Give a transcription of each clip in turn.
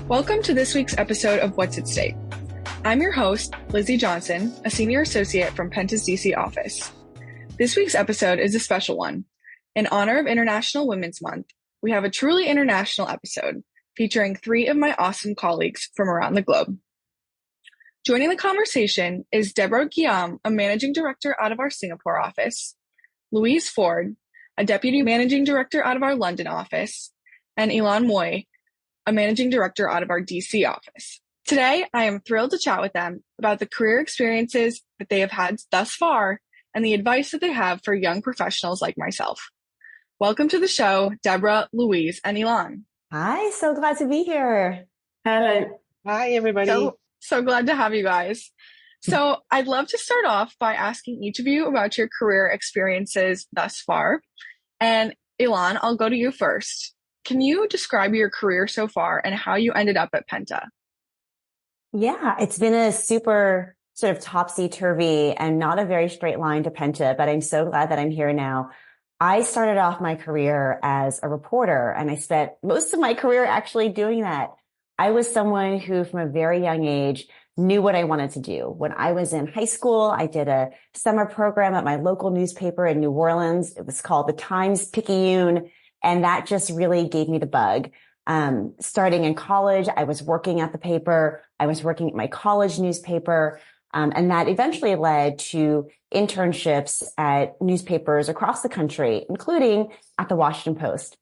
Welcome to this week's episode of What's at Stake. I'm your host, Lizzie Johnson, a Senior Associate from Penta's DC office. This week's episode is a special one. In honor of International Women's Month, we have a truly international episode featuring 3 of my awesome colleagues from around the globe. Joining the conversation is Deborah Giam, a Managing Director out of our Singapore office, Louise Ford, a Deputy Managing Director out of our London office, and Ylan, a Managing Director out of our DC office. Today, I am thrilled to chat with them about the career experiences that they have had thus far and the advice that they have for young professionals like myself. Welcome to the show, Deborah, Louise, and Ylan. Hi, so glad to be here. Hello. Hi, everybody. So glad to have you guys. So I'd love to start off by asking each of you about your career experiences thus far. And Ylan, I'll go to you first. Can you describe your career so far and how you ended up at Penta? Yeah, it's been a super sort of topsy-turvy and not a very straight line to Penta, but I'm so glad that I'm here now. I started off my career as a reporter, and I spent most of my career actually doing that. I was someone who, from a very young age, knew what I wanted to do. When I was in high school, I did a summer program at my local newspaper in New Orleans. It was called the Times-Picayune. And that just really gave me the bug. Starting in college, I was working at the paper. I was working at my college newspaper. And that eventually led to internships at newspapers across the country, including at the Washington Post.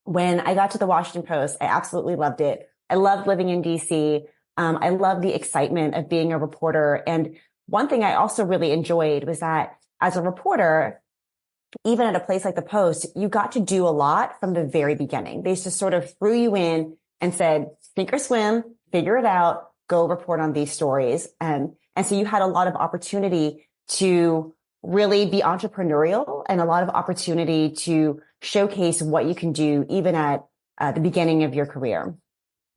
When I got to the Washington Post, I absolutely loved it. I loved living in DC. I loved the excitement of being a reporter. And one thing I also really enjoyed was that as a reporter, even at a place like the Post, you got to do a lot from the very beginning. They just sort of threw you in and said, sink or swim, figure it out, go report on these stories. And so you had a lot of opportunity to really be entrepreneurial and a lot of opportunity to showcase what you can do even at the beginning of your career.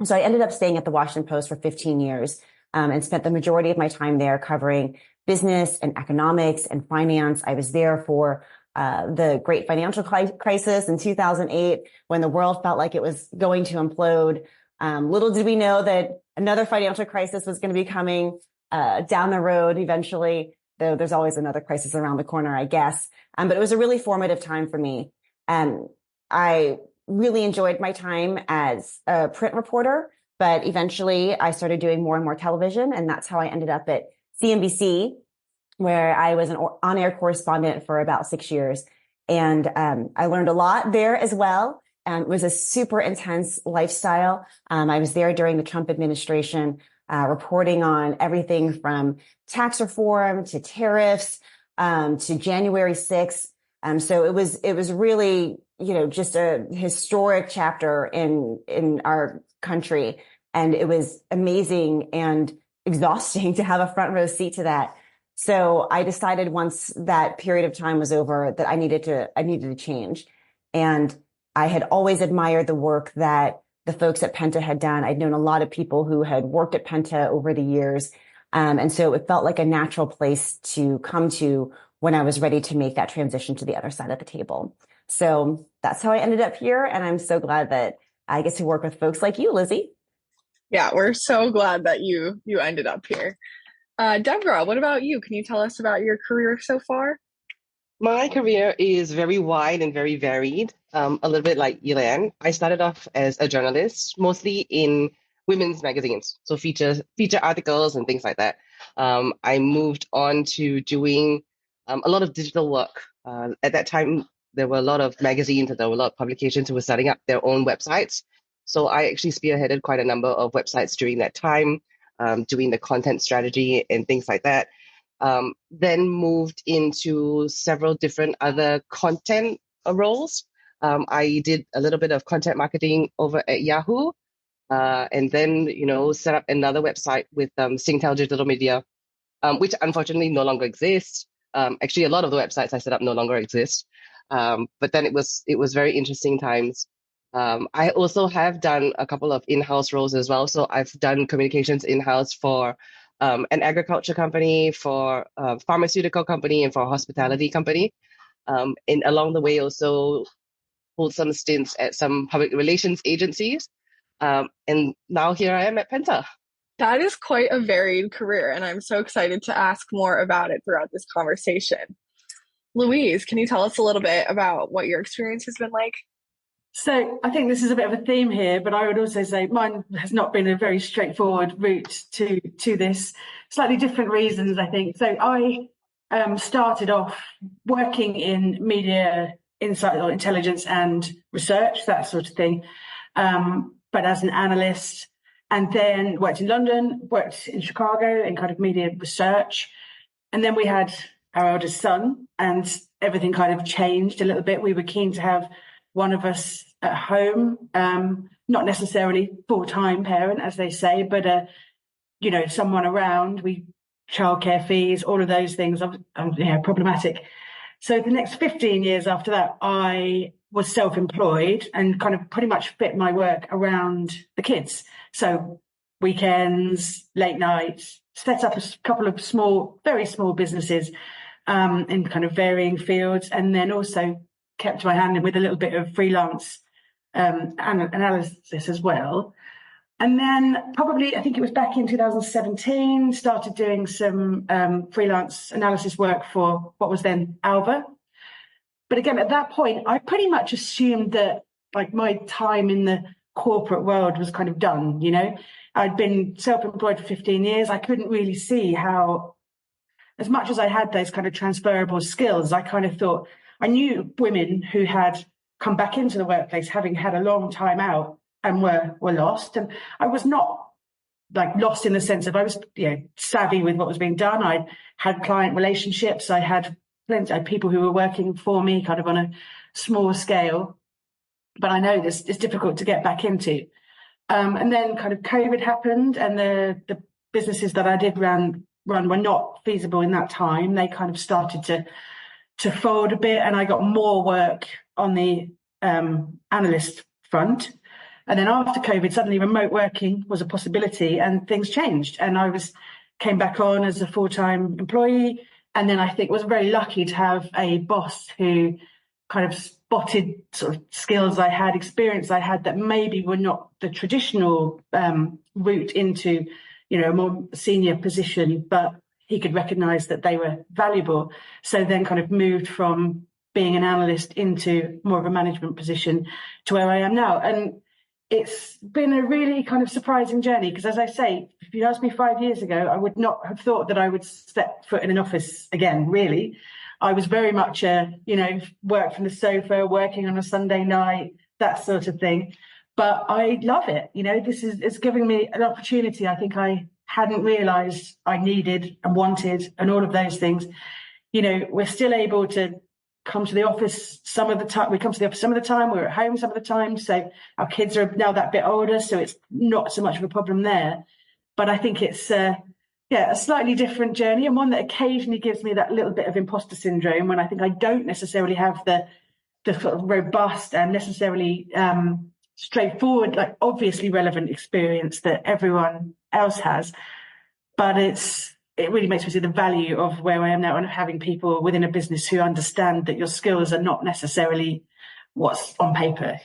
So I ended up staying at the Washington Post for 15 years and spent the majority of my time there covering business and economics and finance. I was there for the great financial crisis in 2008, when the world felt like it was going to implode. Little did we know that another financial crisis was going to be coming down the road eventually, though there's always another crisis around the corner, I guess. But it was a really formative time for me. I really enjoyed my time as a print reporter, but eventually I started doing more and more television, and that's how I ended up at CNBC, where I was an on-air correspondent for about 6 years. And I learned a lot there as well. It was a super intense lifestyle. I was there during the Trump administration, reporting on everything from tax reform to tariffs, to January 6th. So it was really, just a historic chapter in our country. And it was amazing and exhausting to have a front row seat to that. So I decided once that period of time was over that I needed to change. And I had always admired the work that the folks at Penta had done. I'd known a lot of people who had worked at Penta over the years. And so it felt like a natural place to come to when I was ready to make that transition to the other side of the table. So that's how I ended up here. And I'm so glad that I get to work with folks like you, Lizzie. Yeah, we're so glad that you ended up here. Deborah, what about you? Can you tell us about your career so far? My career is very wide and very varied, a little bit like Ylan. I started off as a journalist, mostly in women's magazines, so feature articles and things like that. I moved on to doing a lot of digital work. At that time, there were a lot of magazines and there were a lot of publications who were setting up their own websites. So I actually spearheaded quite a number of websites during that time, doing the content strategy and things like that. Then moved into several different other content roles. I did a little bit of content marketing over at Yahoo, and then, set up another website with Singtel Digital Media, which unfortunately no longer exists. Actually, a lot of the websites I set up no longer exist. But then it was very interesting times. I also have done a couple of in-house roles as well. So I've done communications in-house for an agriculture company, for a pharmaceutical company, and for a hospitality company. And along the way, also hold some stints at some public relations agencies. And now here I am at Penta. That is quite a varied career, and I'm so excited to ask more about it throughout this conversation. Louise, can you tell us a little bit about what your experience has been like? So I think this is a bit of a theme here, but I would also say mine has not been a very straightforward route to this. Slightly different reasons, I think. So I started off working in media insight or intelligence and research, that sort of thing, but as an analyst, and then worked in London, worked in Chicago in kind of media research. And then we had our eldest son, and everything kind of changed a little bit. We were keen to have one of us at home, not necessarily full-time parent, as they say, but someone around. Childcare fees, all of those things are problematic. So the next 15 years after that, I was self-employed and kind of pretty much fit my work around the kids. So weekends, late nights, set up a couple of very small businesses in kind of varying fields, and then also kept my hand in with a little bit of freelance analysis as well. And then probably, I think it was back in 2017, started doing some freelance analysis work for what was then Alba. But again, at that point, I pretty much assumed that like my time in the corporate world was kind of done, I'd been self-employed for 15 years. I couldn't really see how, as much as I had those kind of transferable skills, I kind of thought, I knew women who had come back into the workplace having had a long time out and were lost. And I was not like lost in the sense of I was savvy with what was being done. I had client relationships. I had people who were working for me kind of on a small scale. But I know this is difficult to get back into. And then kind of COVID happened, and the businesses that I did run were not feasible in that time. They kind of started to fold a bit, and I got more work on the analyst front. And then after COVID, suddenly remote working was a possibility, and things changed. And I came back on as a full-time employee. And then I think was very lucky to have a boss who kind of spotted sort of skills I had, experience I had that maybe were not the traditional route into, a more senior position, but he could recognize that they were valuable. So then kind of moved from being an analyst into more of a management position to where I am now. And it's been a really kind of surprising journey, because as I say, if you asked me 5 years ago, I would not have thought that I would step foot in an office again, really. I was very much work from the sofa, working on a Sunday night, that sort of thing. But I love it. It's giving me an opportunity I think I hadn't realized I needed and wanted, and all of those things. We're still able to come to the office some of the time. We come to the office some of the time. We're at home some of the time. So our kids are now that bit older, so it's not so much of a problem there. But I think it's a slightly different journey, and one that occasionally gives me that little bit of imposter syndrome when I think I don't necessarily have the sort of robust and necessarily straightforward, like obviously relevant experience that everyone else has. But it really makes me see the value of where I am now, and having people within a business who understand that your skills are not necessarily what's on paper,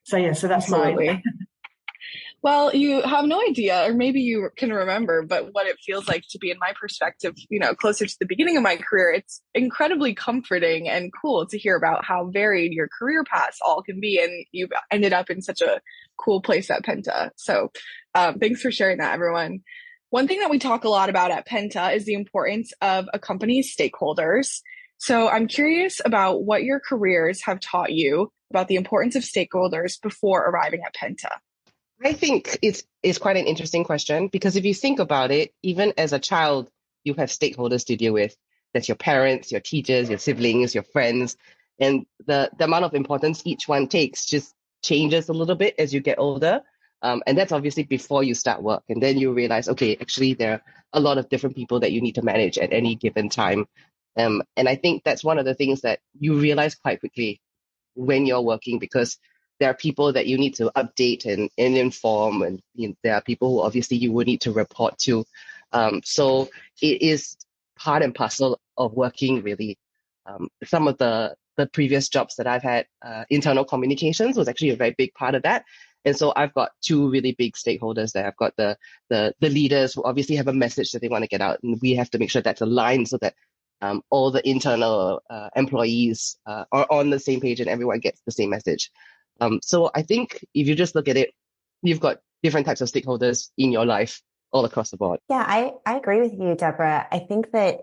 So that's mine. Well, you have no idea, or maybe you can remember, but what it feels like to be in my perspective, closer to the beginning of my career. It's incredibly comforting and cool to hear about how varied your career paths all can be. And you've ended up in such a cool place at Penta. So thanks for sharing that, everyone. One thing that we talk a lot about at Penta is the importance of a company's stakeholders. So I'm curious about what your careers have taught you about the importance of stakeholders before arriving at Penta. I think it's quite an interesting question, because if you think about it, even as a child, you have stakeholders to deal with. That's your parents, your teachers, your siblings, your friends. And the amount of importance each one takes just changes a little bit as you get older. And that's obviously before you start work. And then you realize, okay, actually, there are a lot of different people that you need to manage at any given time. And I think that's one of the things that you realize quite quickly when you're working, because there are people that you need to update and inform, and there are people who obviously you would need to report to. So it is part and parcel of working, really. Some of the previous jobs that I've had, internal communications was actually a very big part of that. And so I've got two really big stakeholders there. I've got the leaders who obviously have a message that they want to get out, and we have to make sure that's aligned so that all the internal employees are on the same page and everyone gets the same message. So I think if you just look at it, you've got different types of stakeholders in your life all across the board. Yeah, I agree with you, Deborah. I think that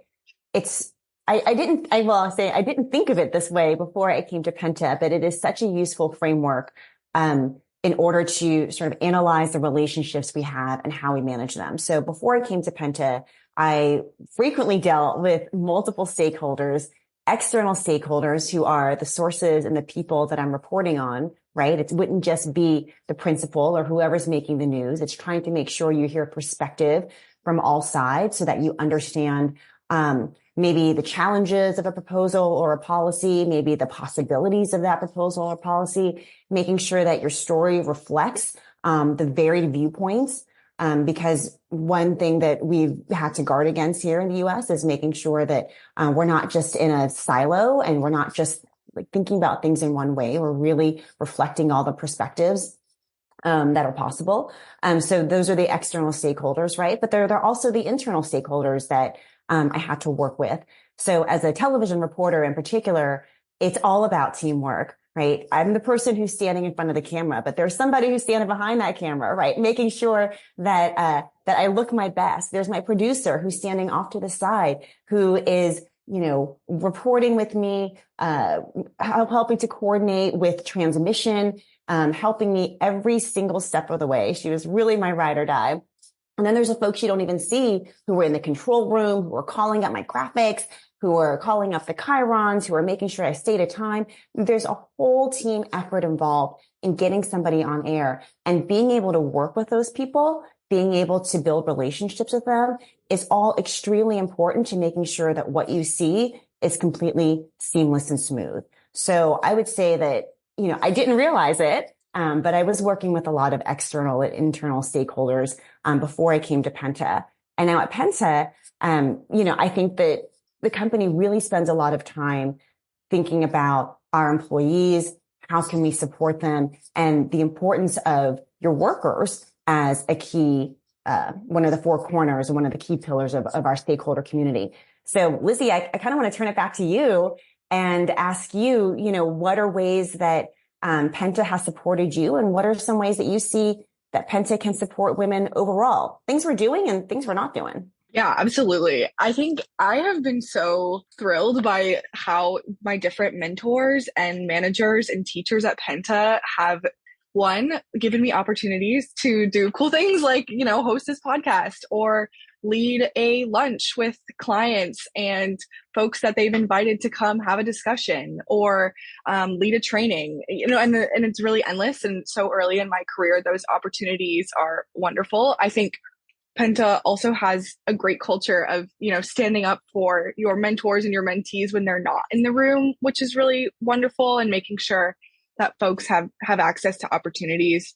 I didn't think of it this way before I came to Penta, but it is such a useful framework in order to sort of analyze the relationships we have and how we manage them. So before I came to Penta, I frequently dealt with multiple stakeholders, external stakeholders who are the sources and the people that I'm reporting on, right? It wouldn't just be the principal or whoever's making the news. It's trying to make sure you hear perspective from all sides so that you understand maybe the challenges of a proposal or a policy, maybe the possibilities of that proposal or policy, making sure that your story reflects the varied viewpoints. Because one thing that we've had to guard against here in the US is making sure that we're not just in a silo and we're not just like thinking about things in one way. We're really reflecting all the perspectives that are possible. So those are the external stakeholders, right? But there are also the internal stakeholders that I had to work with. So as a television reporter in particular, it's all about teamwork, right? I'm the person who's standing in front of the camera, but there's somebody who's standing behind that camera, right? Making sure that I look my best. There's my producer who's standing off to the side, who is, reporting with me, helping to coordinate with transmission, helping me every single step of the way. She was really my ride or die. And then there's the folks you don't even see who were in the control room, who are calling up my graphics, who are calling up the chyrons, who are making sure I stayed at time. There's a whole team effort involved in getting somebody on air, and being able to work with those people, being able to build relationships with them is all extremely important to making sure that what you see is completely seamless and smooth. So I would say that, I didn't realize it. But I was working with a lot of external and internal stakeholders before I came to Penta. And now at Penta, I think that the company really spends a lot of time thinking about our employees, how can we support them, and the importance of your workers as a key, one of the four corners and one of the key pillars of our stakeholder community. So Lizzie, I kind of want to turn it back to you and ask you, what are ways that Penta has supported you, and what are some ways that you see that Penta can support women overall? Things we're doing and things we're not doing. Yeah, absolutely. I think I have been so thrilled by how my different mentors and managers and teachers at Penta have, one, given me opportunities to do cool things like, host this podcast or lead a lunch with clients and folks that they've invited to come have a discussion, or lead a training, and it's really endless. And so early in my career, those opportunities are wonderful. I think Penta also has a great culture of, standing up for your mentors and your mentees when they're not in the room, which is really wonderful, and making sure that folks have access to opportunities.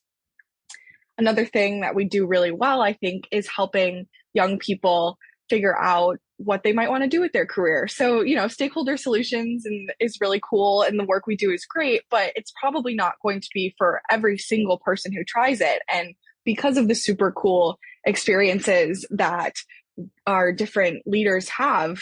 Another thing that we do really well, I think, is helping young people figure out what they might want to do with their career. So, stakeholder solutions is really cool, and the work we do is great, but it's probably not going to be for every single person who tries it. And because of the super cool experiences that our different leaders have,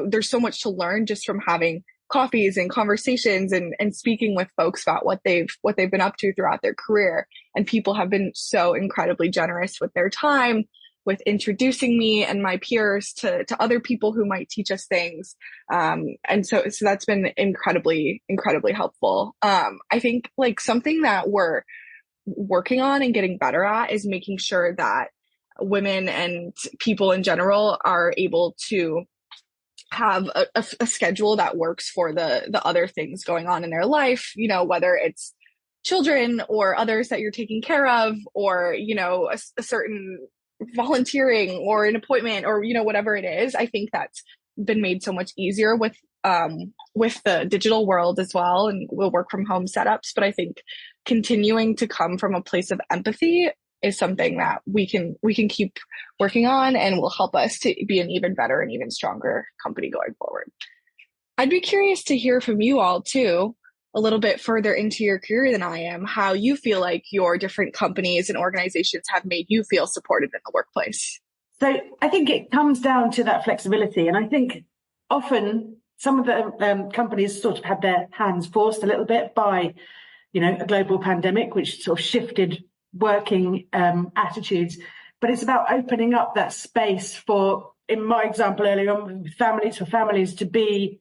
there's so much to learn just from having coffees and conversations and speaking with folks about what they've been up to throughout their career. And people have been so incredibly generous with their time, with introducing me and my peers to other people who might teach us things. And so that's been incredibly, incredibly helpful. I think something that we're working on and getting better at is making sure that women and people in general are able to have a schedule that works for the other things going on in their life, whether it's children or others that you're taking care of, or, a certain volunteering or an appointment, or, whatever it is. I think that's been made so much easier with the digital world as well, and we'll work from home setups. But I think continuing to come from a place of empathy is something that we can keep working on, and will help us to be an even better and even stronger company going forward. I'd be curious to hear from you all too. a little bit further into your career than I am, how you feel like your different companies and organizations have made you feel supported in the workplace. So I think it comes down to that flexibility. And I think often some of the companies sort of had their hands forced a little bit by, a global pandemic, which sort of shifted working attitudes. But it's about opening up that space for, in my example earlier on, for families to be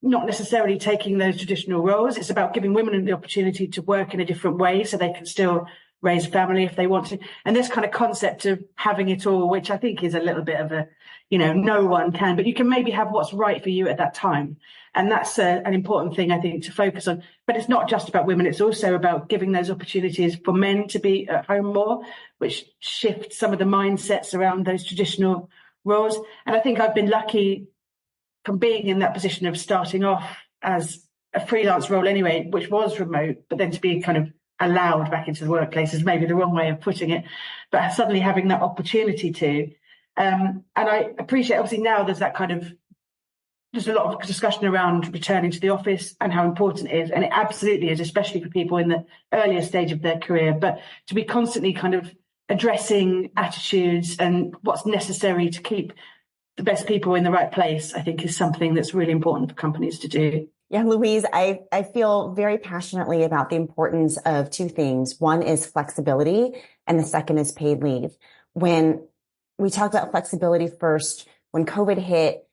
not necessarily taking those traditional roles. It's about giving women the opportunity to work in a different way so they can still raise a family if they want to. And this kind of concept of having it all, which I think is a little bit of a, no one can, but you can maybe have what's right for you at that time. And that's an important thing, I think, to focus on. But it's not just about women. It's also about giving those opportunities for men to be at home more, which shifts some of the mindsets around those traditional roles. And I think I've been lucky from being in that position of starting off as a freelance role anyway, which was remote, but then to be kind of allowed back into the workplace is maybe the wrong way of putting it, but suddenly having that opportunity to. And I appreciate, obviously now there's a lot of discussion around returning to the office and how important it is. And it absolutely is, especially for people in the earlier stage of their career, but to be constantly kind of addressing attitudes and what's necessary to keep the best people in the right place, I think is something that's really important for companies to do. Yeah, Louise, I feel very passionately about the importance of two things. One is flexibility, and the second is paid leave. When we talk about flexibility first, when COVID hit,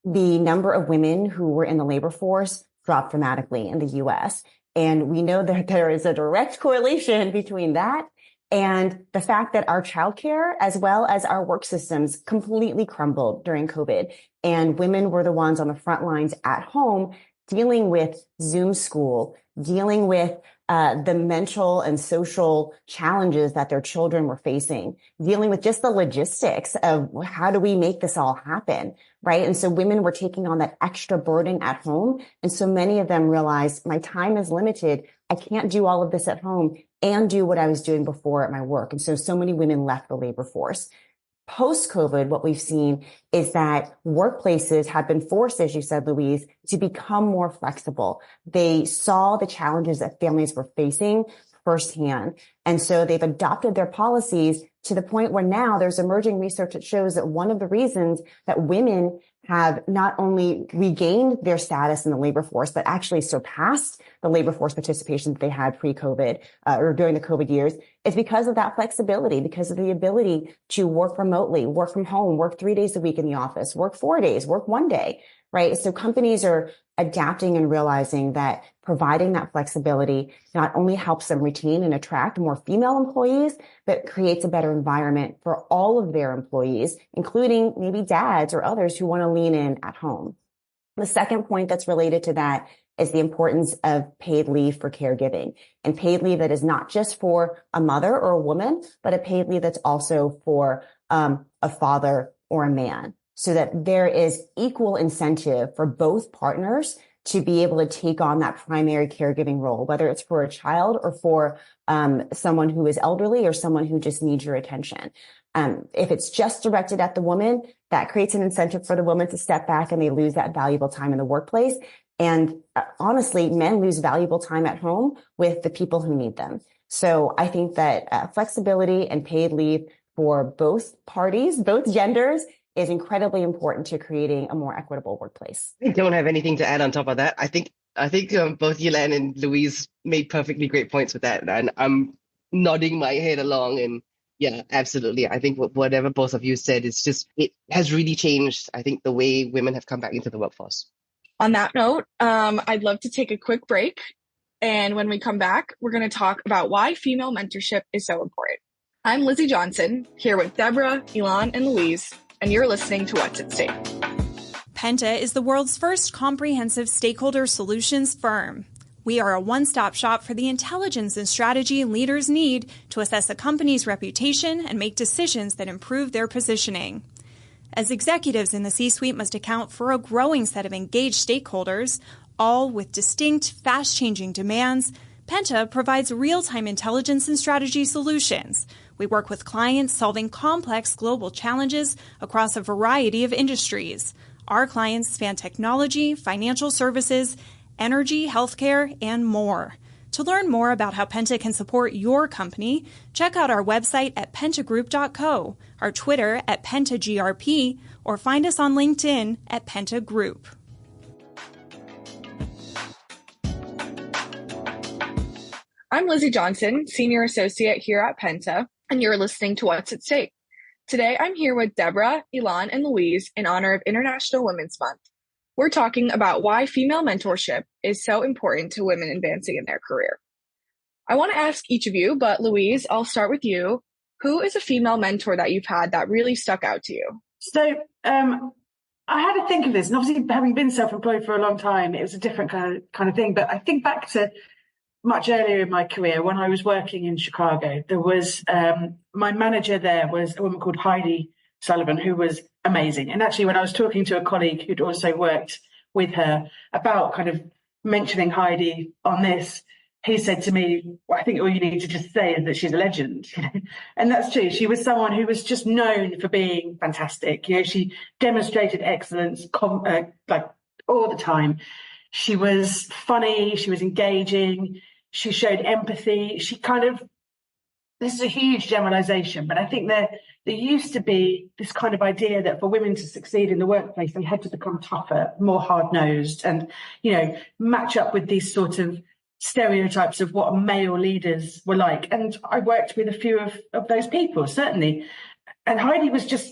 the number of women who were in the labor force dropped dramatically in the US. And we know that there is a direct correlation between that and the fact that our childcare, as well as our work systems, completely crumbled during COVID. And women were the ones on the front lines at home dealing with Zoom school, dealing with the mental and social challenges that their children were facing, dealing with just the logistics of how do we make this all happen, right? And so women were taking on that extra burden at home. And so many of them realized my time is limited. I can't do all of this at home and do what I was doing before at my work. And so many women left the labor force. Post-COVID, what we've seen is that workplaces have been forced, as you said, Louise, to become more flexible. They saw the challenges that families were facing firsthand. And so they've adopted their policies to the point where now there's emerging research that shows that one of the reasons that women have not only regained their status in the labor force, but actually surpassed the labor force participation that they had pre-COVID or during the COVID years is because of that flexibility, because of the ability to work remotely, work from home, work 3 days a week in the office, work 4 days, work 1 day, right? So companies are adapting and realizing that providing that flexibility not only helps them retain and attract more female employees, but creates a better environment for all of their employees, including maybe dads or others who want to lean in at home. The second point that's related to that is the importance of paid leave for caregiving, and paid leave that is not just for a mother or a woman, but a paid leave that's also for a father or a man, so that there is equal incentive for both partners to be able to take on that primary caregiving role, whether it's for a child or for someone who is elderly or someone who just needs your attention. If it's just directed at the woman, that creates an incentive for the woman to step back and they lose that valuable time in the workplace. And honestly, men lose valuable time at home with the people who need them. So I think that flexibility and paid leave for both parties, both genders, is incredibly important to creating a more equitable workplace. I don't have anything to add on top of that. I think both Ylan and Louise made perfectly great points with that, and I'm nodding my head along. And yeah, absolutely. I think whatever both of you said is just, it has really changed, I think, the way women have come back into the workforce. On that note, I'd love to take a quick break. And when we come back, we're going to talk about why female mentorship is so important. I'm Lizzie Johnson, here with Deborah, Ylan, and Louise, and you're listening to What's at Stake. Penta is the world's first comprehensive stakeholder solutions firm. We are a one-stop shop for the intelligence and strategy leaders need to assess a company's reputation and make decisions that improve their positioning. As executives in the C-suite must account for a growing set of engaged stakeholders, all with distinct, fast-changing demands, Penta provides real-time intelligence and strategy solutions. We work with clients solving complex global challenges across a variety of industries. Our clients span technology, financial services, energy, healthcare, and more. To learn more about how Penta can support your company, check out our website at pentagroup.co, our Twitter at PentaGRP, or find us on LinkedIn at Penta Group. I'm Lizzie Johnson, Senior Associate here at Penta, and you're listening to What's at Stake. Today, I'm here with Deborah, Ylan, and Louise in honor of International Women's Month. We're talking about why female mentorship is so important to women advancing in their career. I want to ask each of you, but Louise, I'll start with you. Who is a female mentor that you've had that really stuck out to you? So I had to think of this, and obviously having been self-employed for a long time, it was a different kind of thing. But I think back to much earlier in my career when I was working in Chicago. There was my manager there was a woman called Heidi Sullivan, who was amazing. And actually, when I was talking to a colleague who'd also worked with her about kind of mentioning Heidi on this, he said to me, well, I think all you need to just say is that she's a legend. And that's true. She was someone who was just known for being fantastic. She demonstrated excellence like all the time. She was funny. She was engaging. She showed empathy. This is a huge generalization, but I think there used to be this kind of idea that for women to succeed in the workplace, they had to become tougher, more hard-nosed, and, match up with these sort of stereotypes of what male leaders were like. And I worked with a few of those people, certainly. And Heidi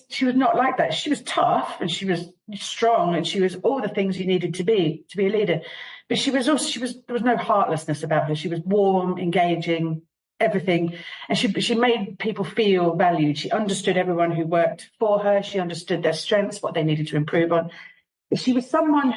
she was not like that. She was tough and she was strong and she was all the things you needed to be a leader. But there was no heartlessness about her. She was warm, engaging, everything. And she made people feel valued. She understood everyone who worked for her. She understood their strengths, what they needed to improve on. But she was someone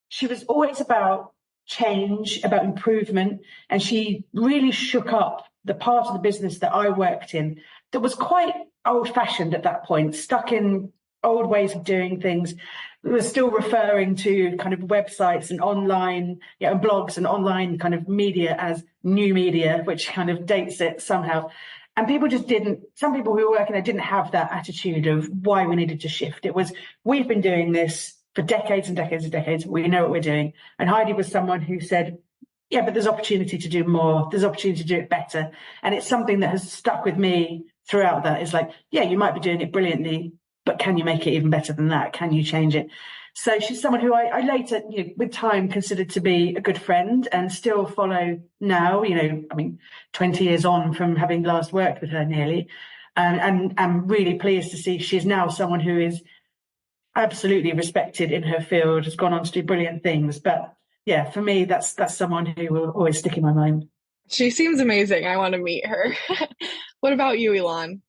she was always about change, about improvement. And she really shook up the part of the business that I worked in that was quite old-fashioned at that point, stuck in old ways of doing things. We were still referring to kind of websites and online, and blogs and online kind of media as new media, which kind of dates it somehow. And people just some people who were working there didn't have that attitude of why we needed to shift. It was, we've been doing this for decades and decades and decades. We know what we're doing. And Heidi was someone who said, yeah, but there's opportunity to do more. There's opportunity to do it better. And it's something that has stuck with me throughout that. It's like, yeah, you might be doing it brilliantly, but can you make it even better than that? Can you change it? So she's someone who I later, with time, considered to be a good friend and still follow now, 20 years on from having last worked with her nearly. And I'm really pleased to see she's now someone who is absolutely respected in her field, has gone on to do brilliant things. But yeah, for me, that's someone who will always stick in my mind. She seems amazing. I want to meet her. What about you, Ylan?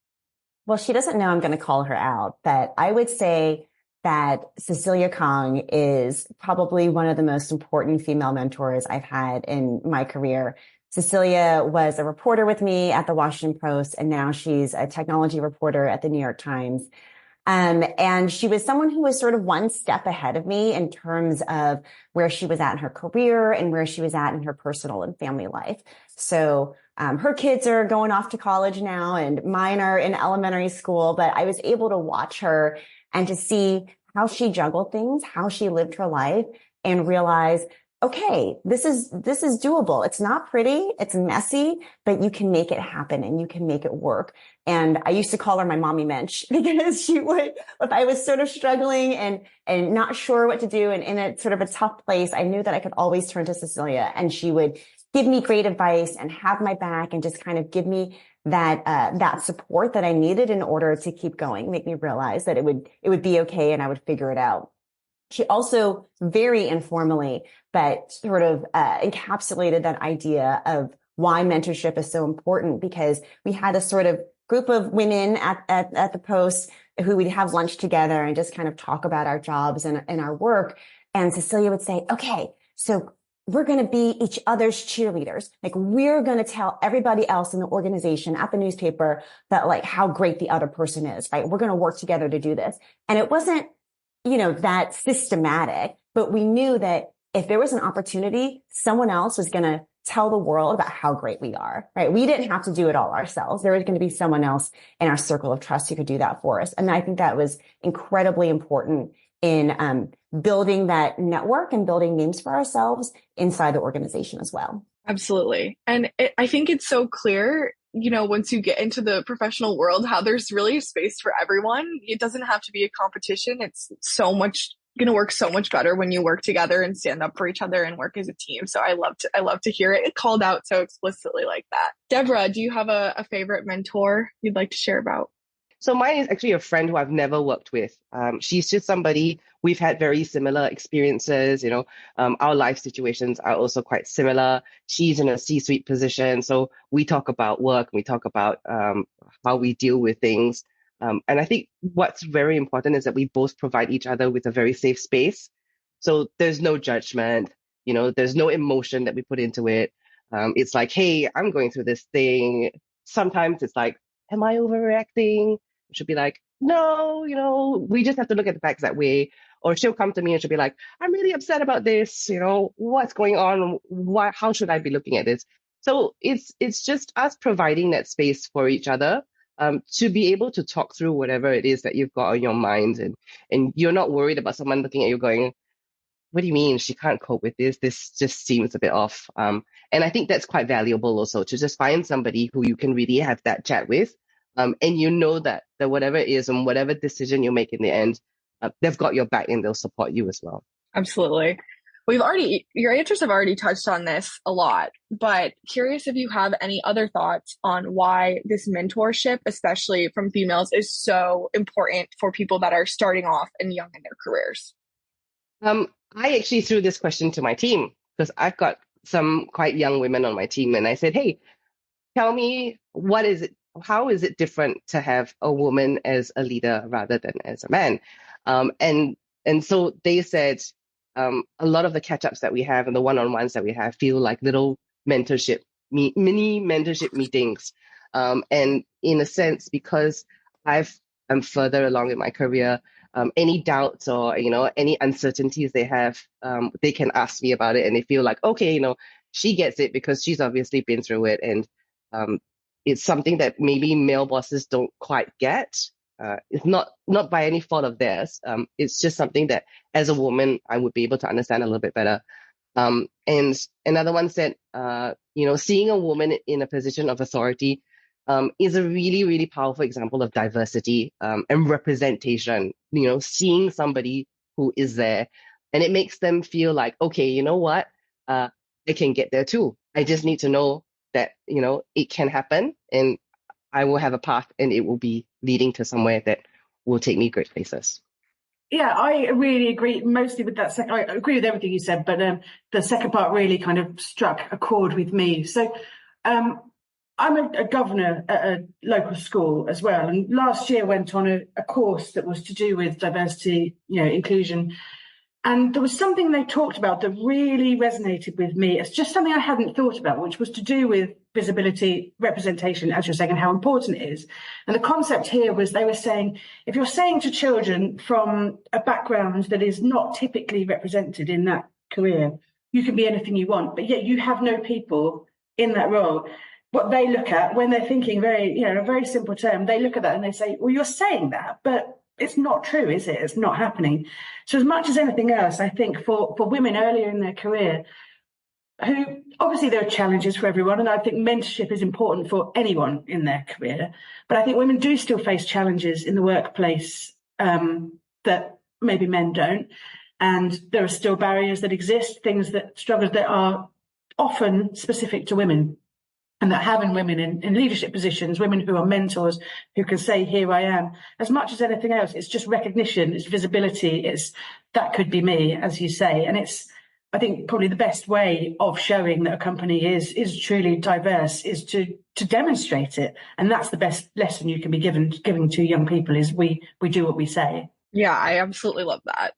Well, she doesn't know I'm going to call her out, but I would say that Cecilia Kong is probably one of the most important female mentors I've had in my career. Cecilia was a reporter with me at the Washington Post, and now she's a technology reporter at the New York Times. And she was someone who was sort of one step ahead of me in terms of where she was at in her career and where she was at in her personal and family life. So her kids are going off to college now and mine are in elementary school, but I was able to watch her and to see how she juggled things, how she lived her life, and realize, okay, this is doable. It's not pretty, it's messy, but you can make it happen and you can make it work. And I used to call her my mommy mensch because she would, if I was sort of struggling and not sure what to do and in a sort of a tough place, I knew that I could always turn to Cecilia, and she would give me great advice and have my back and just kind of give me that support that I needed in order to keep going, make me realize that it would be okay and I would figure it out. She also very informally, but sort of encapsulated that idea of why mentorship is so important, because we had a sort of group of women at the Post who we'd have lunch together and just kind of talk about our jobs and our work. And Cecilia would say, okay, so we're going to be each other's cheerleaders. Like, we're going to tell everybody else in the organization, at the newspaper, that like how great the other person is, right? We're going to work together to do this. And it wasn't, that systematic, but we knew that if there was an opportunity, someone else was going to tell the world about how great we are, right? We didn't have to do it all ourselves. There was going to be someone else in our circle of trust who could do that for us. And I think that was incredibly important in building that network and building names for ourselves inside the organization as well. Absolutely. And I think it's so clear, once you get into the professional world, how there's really a space for everyone. It doesn't have to be a competition. It's going to work so much better when you work together and stand up for each other and work as a team. So I love to hear it called out so explicitly like that. Deborah, do you have a favorite mentor you'd like to share about? So mine is actually a friend who I've never worked with. She's just somebody we've had very similar experiences. Our life situations are also quite similar. She's in a C-suite position, so we talk about work. We talk about how we deal with things. And I think what's very important is that we both provide each other with a very safe space. So there's no judgment. There's no emotion that we put into it. It's like, hey, I'm going through this thing. Sometimes it's like, am I overreacting? She'll be like, no, we just have to look at the facts that way. Or she'll come to me and she'll be like, I'm really upset about this. What's going on? How should I be looking at this? So it's just us providing that space for each other to be able to talk through whatever it is that you've got on your mind. And you're not worried about someone looking at you going, what do you mean she can't cope with this? This just seems a bit off. And I think that's quite valuable also, to just find somebody who you can really have that chat with. And that whatever it is and whatever decision you make in the end, they've got your back and they'll support you as well. Absolutely. Your answers have already touched on this a lot, but curious if you have any other thoughts on why this mentorship, especially from females, is so important for people that are starting off and young in their careers. I actually threw this question to my team because I've got some quite young women on my team, and I said, hey, tell me, how is it different to have a woman as a leader rather than as a man? And so they said a lot of the catch-ups that we have and the one-on-ones that we have feel like little mentorship, mini mentorship meetings. And in a sense, because I'm further along in my career, any doubts or any uncertainties they have, they can ask me about it, and they feel like, okay, she gets it because she's obviously been through it, and it's something that maybe male bosses don't quite get. It's not by any fault of theirs. It's just something that as a woman I would be able to understand a little bit better. And another one said, seeing a woman in a position of authority is a really, really powerful example of diversity and representation. Seeing somebody who is there, and it makes them feel like, okay, you know what? I can get there too. I just need to know that, it can happen, and I will have a path, and it will be leading to somewhere that will take me great places. Yeah, I really agree mostly with that second. I agree with everything you said, but the second part really kind of struck a chord with me. So I'm a governor at a local school as well, and last year went on a course that was to do with diversity, inclusion. And there was something they talked about that really resonated with me. It's just something I hadn't thought about, which was to do with visibility, representation, as you're saying, and how important it is. And the concept here was they were saying, if you're saying to children from a background that is not typically represented in that career, you can be anything you want, but yet you have no people in that role. What they look at when they're thinking a very simple term, they look at that and they say, well, you're saying that, but it's not true, is it? It's not happening. So as much as anything else, I think for women earlier in their career, who obviously there are challenges for everyone, and I think mentorship is important for anyone in their career, but I think women do still face challenges in the workplace that maybe men don't. And there are still barriers that exist, struggles that are often specific to women. And that having women in leadership positions, women who are mentors, who can say, here I am, as much as anything else, it's just recognition, it's visibility, that could be me, as you say. And I think probably the best way of showing that a company is truly diverse is to demonstrate it. And that's the best lesson you can be giving to young people is we do what we say. Yeah, I absolutely love that.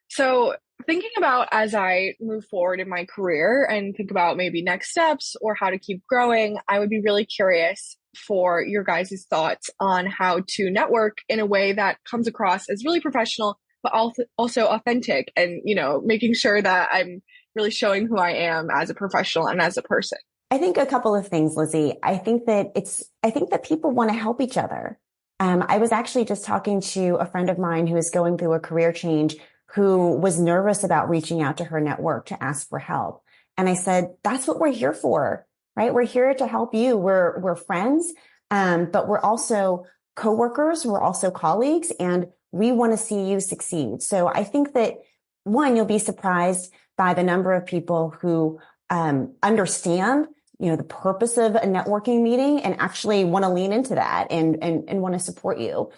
So thinking about as I move forward in my career and think about maybe next steps or how to keep growing, I would be really curious for your guys' thoughts on how to network in a way that comes across as really professional, but also authentic and, making sure that I'm really showing who I am as a professional and as a person. I think a couple of things, Lizzie. I think that people want to help each other. I was actually just talking to a friend of mine who is going through a career change, who was nervous about reaching out to her network to ask for help. And I said, that's what we're here for, right? We're here to help you. We're friends, but we're also coworkers. We're also colleagues, and we want to see you succeed. So I think that, one, you'll be surprised by the number of people who understand, the purpose of a networking meeting and actually want to lean into that and want to support you.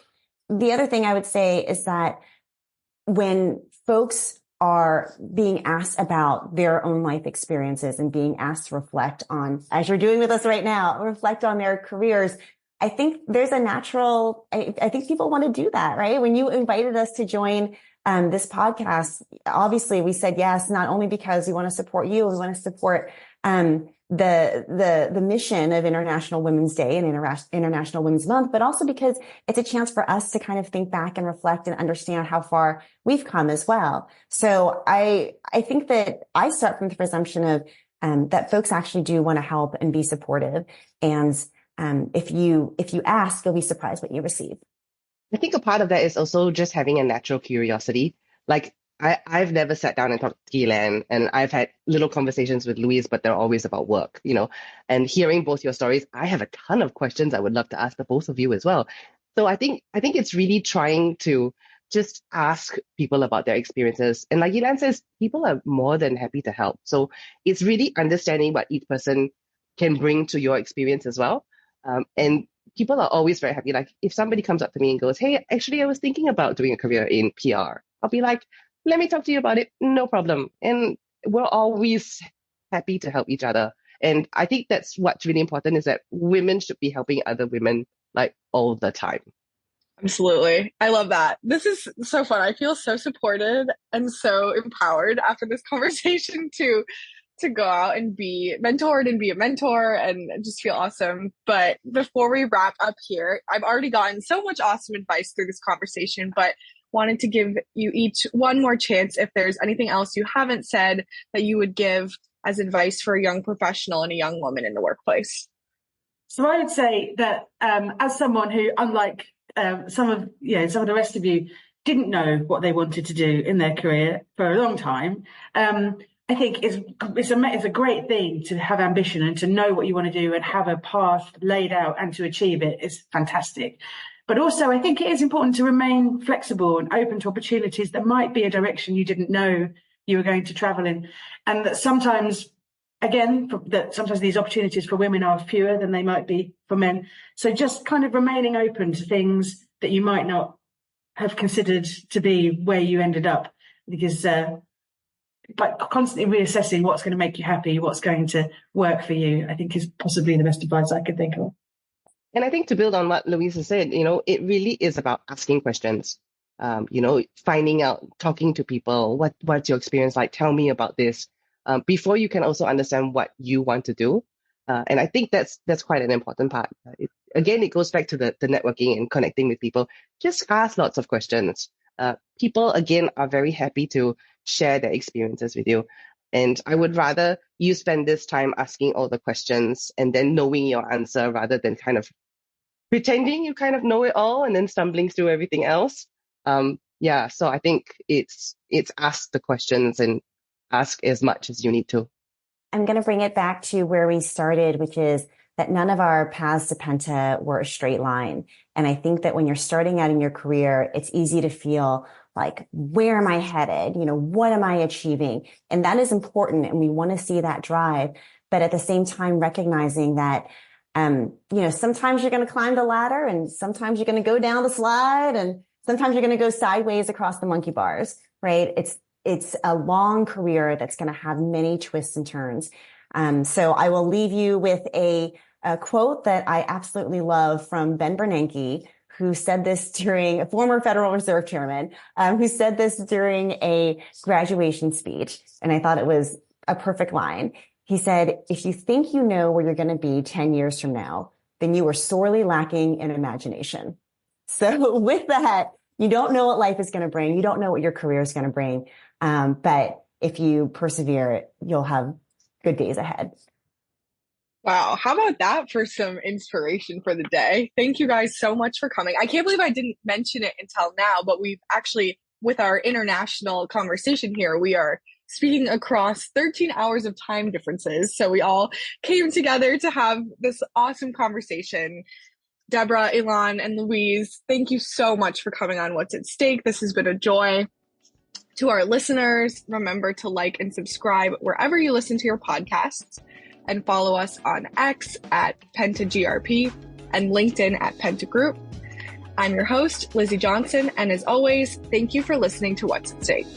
The other thing I would say is that when folks are being asked about their own life experiences and being asked to reflect on, as you're doing with us right now, reflect on their careers, I think there's a natural, I think people want to do that, right? When you invited us to join this podcast, obviously we said yes, not only because we want to support you, we want to support the mission of International Women's Day and International Women's Month, but also because it's a chance for us to kind of think back and reflect and understand how far we've come as well. So I think that I start from the presumption of that folks actually do want to help and be supportive. And if you ask, you'll be surprised what you receive. I think a part of that is also just having a natural curiosity. Like I've never sat down and talked to Ylan, and I've had little conversations with Louise, but they're always about work, and hearing both your stories, I have a ton of questions I would love to ask the both of you as well. So I think it's really trying to just ask people about their experiences. And like Ylan says, people are more than happy to help. So it's really understanding what each person can bring to your experience as well. And people are always very happy. Like if somebody comes up to me and goes, hey, actually, I was thinking about doing a career in PR, I'll be like, let me talk to you about it. No problem. And we're always happy to help each other. And I think that's what's really important, is that women should be helping other women like all the time. Absolutely. I love that. This is so fun. I feel so supported and so empowered after this conversation to go out and be mentored and be a mentor and just feel awesome. But before we wrap up here, I've already gotten so much awesome advice through this conversation, but wanted to give you each one more chance if there's anything else you haven't said that you would give as advice for a young professional and a young woman in the workplace. So I would say that as someone who, unlike some of the rest of you, didn't know what they wanted to do in their career for a long time, I think it's a great thing to have ambition and to know what you want to do and have a path laid out and to achieve it is fantastic. But also, I think it is important to remain flexible and open to opportunities that might be a direction you didn't know you were going to travel in. And that sometimes, sometimes these opportunities for women are fewer than they might be for men. So just kind of remaining open to things that you might not have considered to be where you ended up. Because but constantly reassessing what's going to make you happy, what's going to work for you, I think is possibly the best advice I could think of. And I think to build on what Louise said, it really is about asking questions, finding out, talking to people, what's your experience like? Tell me about this, before you can also understand what you want to do. And I think that's quite an important part. It goes back to the networking and connecting with people. Just ask lots of questions. People, again, are very happy to share their experiences with you. And I would rather you spend this time asking all the questions and then knowing your answer rather than kind of pretending you kind of know it all and then stumbling through everything else. So I think it's ask the questions and ask as much as you need to. I'm going to bring it back to where we started, which is that none of our paths to Penta were a straight line. And I think that when you're starting out in your career, it's easy to feel like, where am I headed? What am I achieving? And that is important. And we want to see that drive. But at the same time, recognizing that, sometimes you're going to climb the ladder and sometimes you're going to go down the slide and sometimes you're going to go sideways across the monkey bars, right? It's a long career that's going to have many twists and turns. So I will leave you with a quote that I absolutely love from Ben Bernanke, who said this during a former Federal Reserve chairman, who said this during a graduation speech. And I thought it was a perfect line. He said, if you think you know where you're going to be 10 years from now, then you are sorely lacking in imagination. So with that, you don't know what life is going to bring. You don't know what your career is going to bring. But if you persevere, you'll have good days ahead. Wow. How about that for some inspiration for the day? Thank you guys so much for coming. I can't believe I didn't mention it until now, but we've actually, with our international conversation here, we are speaking across 13 hours of time differences. So we all came together to have this awesome conversation. Deborah, Ylan, and Louise, thank you so much for coming on What's at Stake. This has been a joy. To our listeners, remember to like and subscribe wherever you listen to your podcasts, and follow us on X at PentaGRP and LinkedIn at Penta Group. I'm your host, Lizzie Johnson, and as always, thank you for listening to What's at Stake.